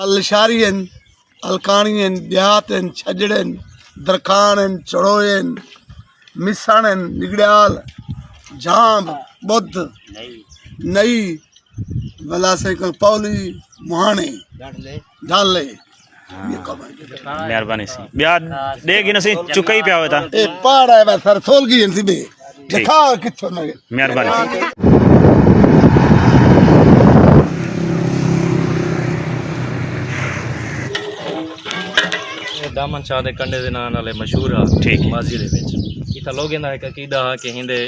الشارین الکانین دیہاتن چھجڑن درکانن چڑوین مسانن نگڑیال جھامب بدھ نئی بلا سے پولی مہانے ڈھالے مہربانی سی بیا دے گی نسی چکا ہی پیا ہوتا اے پاڑا ہے سر سول گئی سی بے دکھا کتھوں نہ مہربانی دامن شاہ دے کنڈے دے نام نالے مشہور ہے ٹھیک ماضی دے وچ ایتھا لوگاں دا ایک عقیدہ ہے کہ ہندے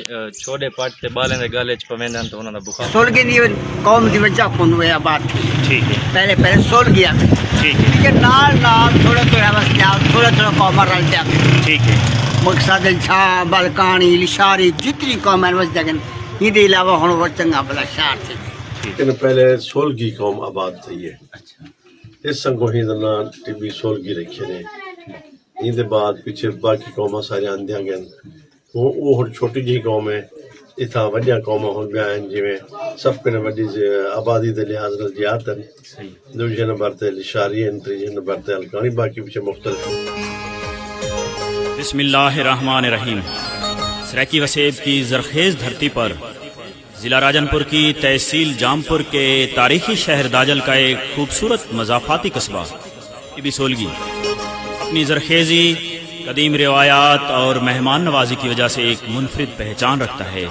چھوٹے پٹ تے بالیں دے گلے چ پویندن تے انہاں دا بخار سولگی دی قوم دی وجہ کون ہوئے آباد تھی ٹھیک ہے پہلے سولگیا ٹھیک ہے کہ نال تھوڑا تھوڑا وسیا تھوڑا قوم رل جا ٹھیک ہے مقصد چھا بلکانی لشاری جتنی قوم وس جگن یہ علاوہ ہن وہ چنگا بلا شہر تھی لیکن پہلے سولگی قوم آباد تھی ہے اس سنگو ہی دنا ٹبی سولگی رکھے نے ہند بعد پیچھے باقی قوما سارے آندیاں گئے وہ چھوٹی جی قوم ہے اتنا وڈیا قوما ہوں پہ آئیں جی سب پہ وڈی آبادی کے لحاظ زیادہ ہیں دوجے نمبر تے لشاری ہیں تیجے نمبر تے الکانی باقی پیچھے مختلف بسم اللہ الرحمن الرحیم سریکی وسیب کی زرخیز دھرتی پر ضلع راجن پور کی تحصیل جامپور کے تاریخی شہر داجل کا ایک خوبصورت مضافاتی قصبہ ٹبی سولگی اپنی زرخیزی قدیم روایات اور مہمان نوازی کی وجہ سے ایک منفرد پہچان رکھتا ہے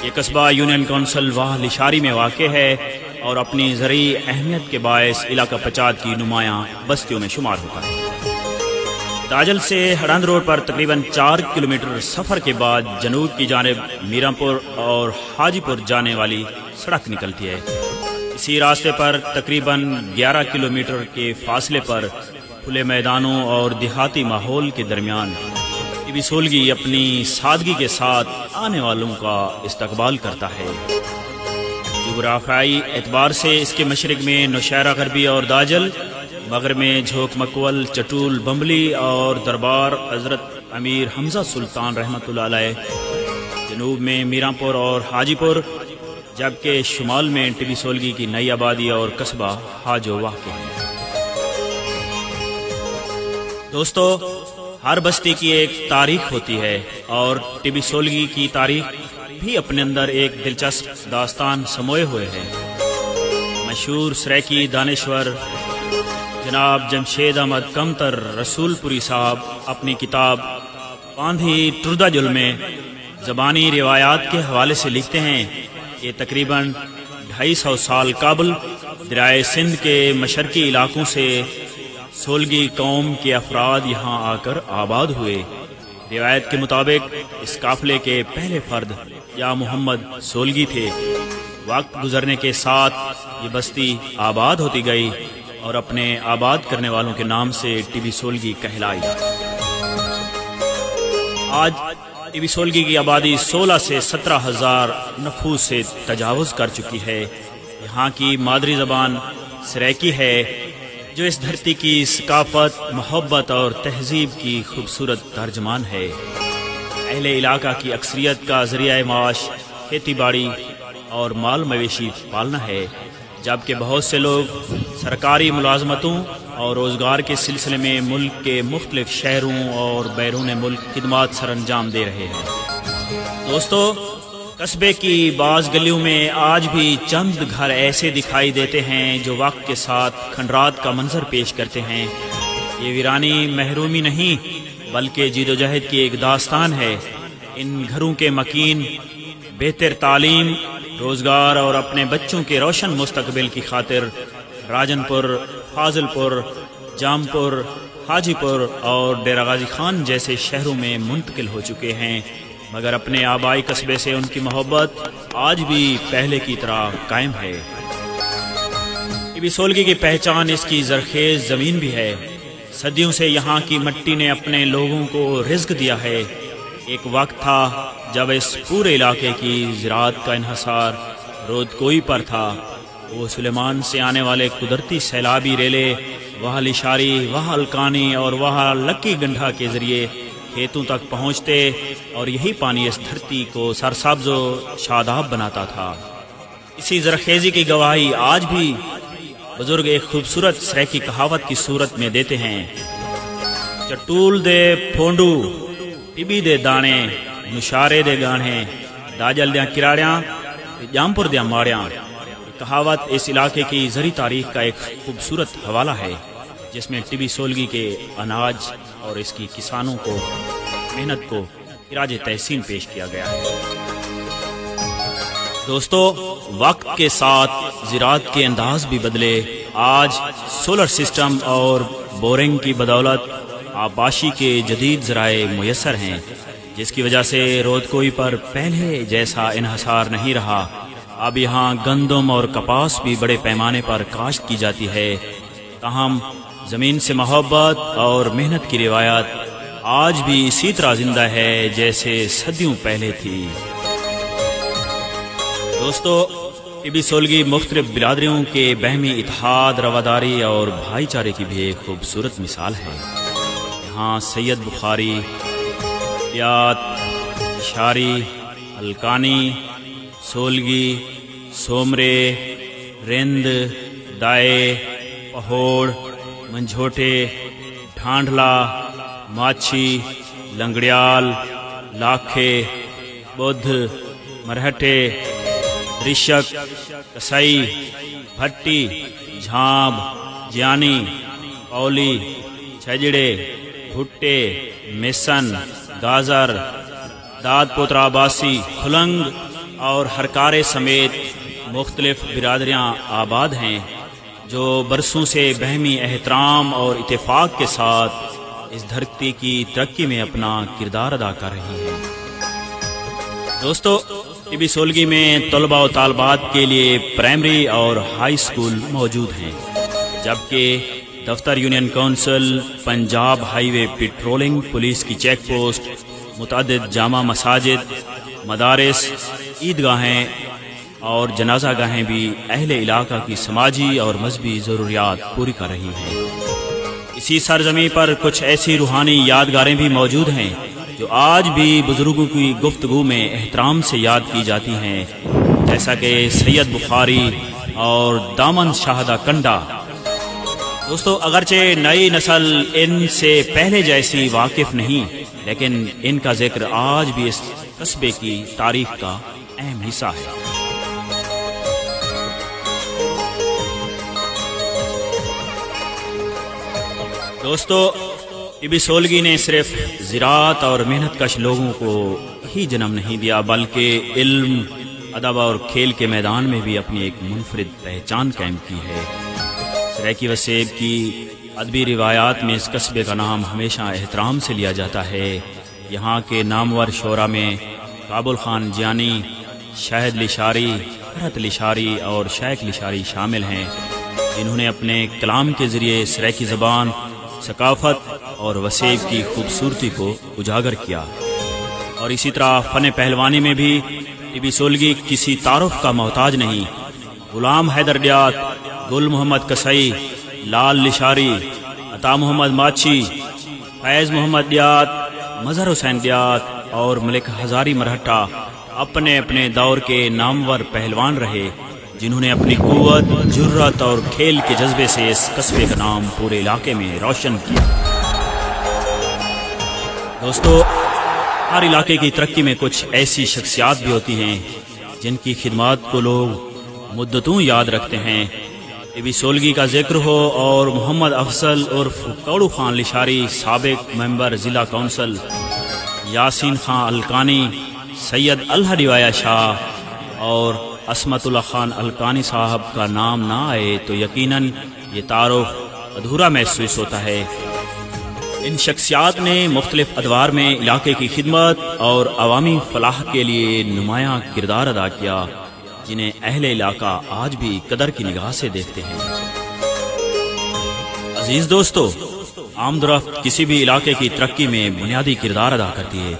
یہ قصبہ یونین کونسل واہ لشاری میں واقع ہے اور اپنی زرعی اہمیت کے باعث علاقہ پچاد کی نمایاں بستیوں میں شمار ہوتا ہے داجل سے ہڑند روڈ پر تقریباً 4 کلومیٹر سفر کے بعد جنوب کی جانب میران پور اور حاجی پور جانے والی سڑک نکلتی ہے اسی راستے پر تقریباً 11 کلومیٹر کے فاصلے پر کھلے میدانوں اور دیہاتی ماحول کے درمیان ٹبی سولگی اپنی سادگی کے ساتھ آنے والوں کا استقبال کرتا ہے جغرافیائی اعتبار سے اس کے مشرق میں نوشہرہ غربی اور داجل، مغرب میں جھوک مکول، چٹول، بمبلی اور دربار حضرت امیر حمزہ سلطان رحمۃ اللہ علیہ، جنوب میں میران پور اور حاجی پور، جبکہ شمال میں ٹبی سولگی کی نئی آبادی اور قصبہ حاجو واقع ہے۔ دوستو، ہر بستی کی ایک تاریخ ہوتی ہے اور ٹبی سولگی کی تاریخ بھی اپنے اندر ایک دلچسپ داستان سموئے ہوئے ہے۔ مشہور سریکی دانشور جناب جمشید احمد کمتر رسول پوری صاحب اپنی کتاب باندھی ٹردہ جل میں زبانی روایات کے حوالے سے لکھتے ہیں کہ تقریباً 250 سال قبل دریائے سندھ کے مشرقی علاقوں سے سولگی قوم کے افراد یہاں آ کر آباد ہوئے۔ روایت کے مطابق اس قافلے کے پہلے فرد یا محمد سولگی تھے۔ وقت گزرنے کے ساتھ یہ بستی آباد ہوتی گئی اور اپنے آباد کرنے والوں کے نام سے ٹبی سولگی کہلائی۔ آج ٹبی سولگی کی آبادی 16 سے 17 ہزار نفوس سے تجاوز کر چکی ہے۔ یہاں کی مادری زبان سریکی ہے جو اس دھرتی کی ثقافت، محبت اور تہذیب کی خوبصورت ترجمان ہے۔ اہل علاقہ کی اکثریت کا ذریعہ معاش کھیتی باڑی اور مال مویشی پالنا ہے، جبکہ بہت سے لوگ سرکاری ملازمتوں اور روزگار کے سلسلے میں ملک کے مختلف شہروں اور بیرون ملک خدمات سر انجام دے رہے ہیں۔ دوستو، قصبے کی بعض گلیوں میں آج بھی چند گھر ایسے دکھائی دیتے ہیں جو وقت کے ساتھ کھنڈرات کا منظر پیش کرتے ہیں۔ یہ ویرانی محرومی نہیں بلکہ جید و جہد کی ایک داستان ہے۔ ان گھروں کے مکین بہتر تعلیم، روزگار اور اپنے بچوں کے روشن مستقبل کی خاطر راجن پور، فاضل پور، جام پور، حاجی پور اور ڈیرہ غازی خان جیسے شہروں میں منتقل ہو چکے ہیں، مگر اپنے آبائی قصبے سے ان کی محبت آج بھی پہلے کی طرح قائم ہے۔ ٹبی سولگی کی پہچان اس کی زرخیز زمین بھی ہے۔ صدیوں سے یہاں کی مٹی نے اپنے لوگوں کو رزق دیا ہے۔ ایک وقت تھا جب اس پورے علاقے کی زراعت کا انحصار رود کوئی پر تھا۔ وہ سلیمان سے آنے والے قدرتی سیلابی ریلے وہاں لشاری، وہاں الکانی اور وہاں لکی گنڈھا کے ذریعے کھیتوں تک پہنچتے اور یہی پانی اس دھرتی کو سرسبز و شاداب بناتا تھا۔ اسی زرخیزی کی گواہی آج بھی بزرگ ایک خوبصورت سریکی کہاوت کی صورت میں دیتے ہیں: چٹول دے پھونڈو، ٹبی دے دانے، نشارے دے گانے، داجل دیاں کراڑیاں، جامپور دیاں ماڑیاں۔ یہ کہاوت اس علاقے کی زرعی تاریخ کا ایک خوبصورت حوالہ ہے، جس میں ٹبی سولگی کے اناج اور اس کی کسانوں کو محنت کو خراج تحسین پیش کیا گیا ہے۔ دوستو، وقت کے ساتھ زراعت کے انداز بھی بدلے۔ آج سولر سسٹم اور بورنگ کی بدولت آبپاشی کے جدید ذرائع میسر ہیں، جس کی وجہ سے رودکوئی پر پہلے جیسا انحصار نہیں رہا۔ اب یہاں گندم اور کپاس بھی بڑے پیمانے پر کاشت کی جاتی ہے۔ تاہم زمین سے محبت اور محنت کی روایت آج بھی اسی طرح زندہ ہے جیسے صدیوں پہلے تھی۔ دوستو، ٹبی سولگی مختلف برادریوں کے باہمی اتحاد، رواداری اور بھائی چارے کی بھی ایک خوبصورت مثال ہے۔ یہاں سید بخاری، دیات، اشاری، الکانی، سولگی، سومرے، رند، دائے، پہوڑ، منجھوٹے، ڈھانڈلا، ماچھی، لنگڑیال، لاکھے، بدھ، مرہٹے، درشک، کسائی، بھٹی، جھانب، جیانی، اولی، چھجڑے، بھٹے، میسن، گازر، داد پوترا باسی، کھلنگ اور ہرکارے سمیت مختلف برادریاں آباد ہیں، جو برسوں سے باہمی احترام اور اتفاق کے ساتھ اس دھرتی کی ترقی میں اپنا کردار ادا کر رہی ہیں۔ دوستو، ٹبی سولگی میں طلباء و طالبات کے لیے پرائمری اور ہائی سکول موجود ہیں، جبکہ دفتر یونین کونسل، پنجاب ہائی وے پیٹرولنگ پولیس کی چیک پوسٹ، متعدد جامع مساجد، مدارس، عیدگاہیں اور جنازہ گاہیں بھی اہل علاقہ کی سماجی اور مذہبی ضروریات پوری کر رہی ہیں۔ اسی سرزمین پر کچھ ایسی روحانی یادگاریں بھی موجود ہیں جو آج بھی بزرگوں کی گفتگو میں احترام سے یاد کی جاتی ہیں، جیسا کہ سید بخاری اور دامن شاہدہ کنڈا۔ دوستو، اگرچہ نئی نسل ان سے پہلے جیسی واقف نہیں، لیکن ان کا ذکر آج بھی اس قصبے کی تاریخ کا اہم حصہ ہے۔ دوستو، ٹبی سولگی نے صرف زراعت اور محنت کش لوگوں کو ہی جنم نہیں دیا، بلکہ علم، ادب اور کھیل کے میدان میں بھی اپنی ایک منفرد پہچان قائم کی ہے۔ سریکی وسیب کی ادبی روایات میں اس قصبے کا نام ہمیشہ احترام سے لیا جاتا ہے۔ یہاں کے نامور شعراء میں کابل خان جیانی، شاہد لشاری، فرحت لشاری اور شیخ لشاری شامل ہیں، جنہوں نے اپنے کلام کے ذریعے سریکی زبان، ثقافت اور وسیب کی خوبصورتی کو اجاگر کیا۔ اور اسی طرح فن پہلوانی میں بھی ٹبی سولگی کسی تعارف کا محتاج نہیں۔ غلام حیدر دیات، گل محمد کسائی، لال لشاری، عطا محمد ماچھی، فیض محمد دیات، مظہر حسین دیات اور ملک ہزاری مرہٹا اپنے اپنے دور کے نامور پہلوان رہے، جنہوں نے اپنی قوت، جرات اور کھیل کے جذبے سے اس قصبے کا نام پورے علاقے میں روشن کیا۔ دوستو، ہر علاقے کی ترقی میں کچھ ایسی شخصیات بھی ہوتی ہیں جن کی خدمات کو لوگ مدتوں یاد رکھتے ہیں۔ ٹبی سولگی کا ذکر ہو اور محمد افضل عرف کوڑو خان لشاری، سابق ممبر ضلع کونسل، یاسین خان الکانی، سید اللہ ڈیوایا شاہ اور عصمت اللہ خان الکانی صاحب کا نام نہ آئے تو یقیناً یہ تعارف ادھورا محسوس ہوتا ہے۔ ان شخصیات نے مختلف ادوار میں علاقے کی خدمت اور عوامی فلاح کے لیے نمایاں کردار ادا کیا، جنہیں اہل علاقہ آج بھی قدر کی نگاہ سے دیکھتے ہیں۔ عزیز دوستو، آمد و رفت کسی بھی علاقے کی ترقی میں بنیادی کردار ادا کرتی ہے،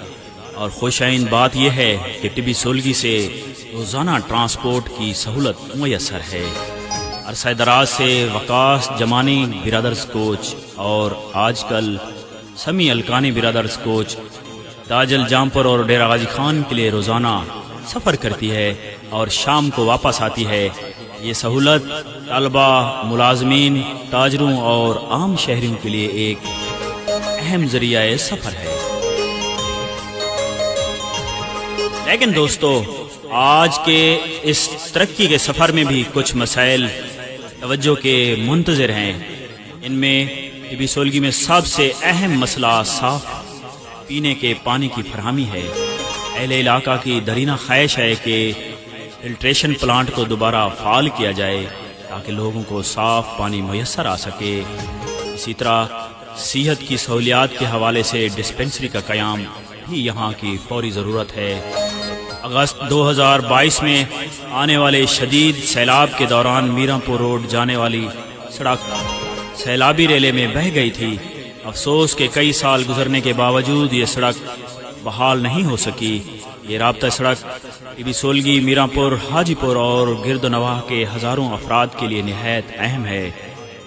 اور خوشائند بات یہ ہے کہ ٹبی سولگی سے روزانہ ٹرانسپورٹ کی سہولت میسر ہے۔ عرصہ دراز سے وقاص جمانی برادرز کوچ اور آج کل سمی الکانی برادرز کوچ داجل جامپور اور ڈیرہ غازی خان کے لیے روزانہ سفر کرتی ہے اور شام کو واپس آتی ہے۔ یہ سہولت طلبہ، ملازمین، تاجروں اور عام شہریوں کے لیے ایک اہم ذریعہ سفر ہے۔ لیکن دوستو، آج کے اس ترقی کے سفر میں بھی کچھ مسائل توجہ کے منتظر ہیں۔ ان میں طبی سولگی میں سب سے اہم مسئلہ صاف پینے کے پانی کی فراہمی ہے۔ اہل علاقہ کی درینہ خواہش ہے کہ فلٹریشن پلانٹ کو دوبارہ فعال کیا جائے تاکہ لوگوں کو صاف پانی میسر آ سکے۔ اسی طرح صحت کی سہولیات کے حوالے سے ڈسپنسری کا قیام بھی یہاں کی فوری ضرورت ہے۔ اگست 2022 میں آنے والے شدید سیلاب کے دوران میراں پور روڈ جانے والی سڑک سیلابی ریلے میں بہہ گئی تھی۔ افسوس کہ کئی سال گزرنے کے باوجود یہ سڑک بحال نہیں ہو سکی۔ یہ رابطہ سڑک طبی سولگی، میراں پور، حاجی پور اور گرد و نواح کے ہزاروں افراد کے لیے نہایت اہم ہے۔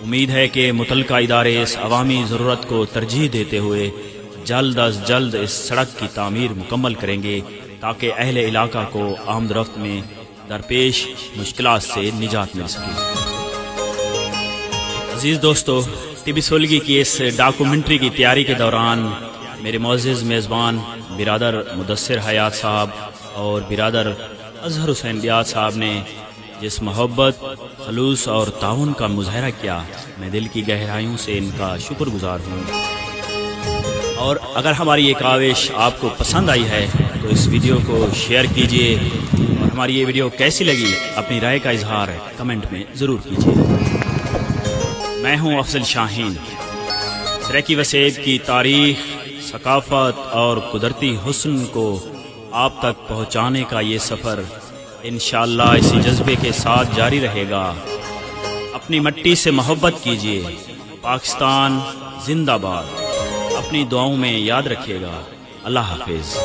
امید ہے کہ متعلقہ ادارے اس عوامی ضرورت کو ترجیح دیتے ہوئے جلد از جلد اس سڑک کی تعمیر مکمل کریں گے تاکہ اہل علاقہ کو آمد و رفت میں درپیش مشکلات سے نجات مل سکے۔ عزیز دوستو، طبی سولگی کی اس ڈاکومنٹری کی تیاری کے دوران میرے معزز میزبان برادر مدثر حیات صاحب اور برادر اظہر حسین بیات صاحب نے جس محبت، خلوص اور تعاون کا مظاہرہ کیا، میں دل کی گہرائیوں سے ان کا شکر گزار ہوں۔ اور اگر ہماری یہ کاوش آپ کو پسند آئی ہے تو اس ویڈیو کو شیئر کیجئے، اور ہماری یہ ویڈیو کیسی لگی اپنی رائے کا اظہار کمنٹ میں ضرور کیجئے۔ میں ہوں افضل شاہین۔ سریکی وسیب کی تاریخ، ثقافت اور قدرتی حسن کو آپ تک پہنچانے کا یہ سفر انشاءاللہ اسی جذبے کے ساتھ جاری رہے گا۔ اپنی مٹی سے محبت کیجئے۔ پاکستان زندہ باد۔ اپنی دعاؤں میں یاد رکھیے گا۔ اللہ حافظ۔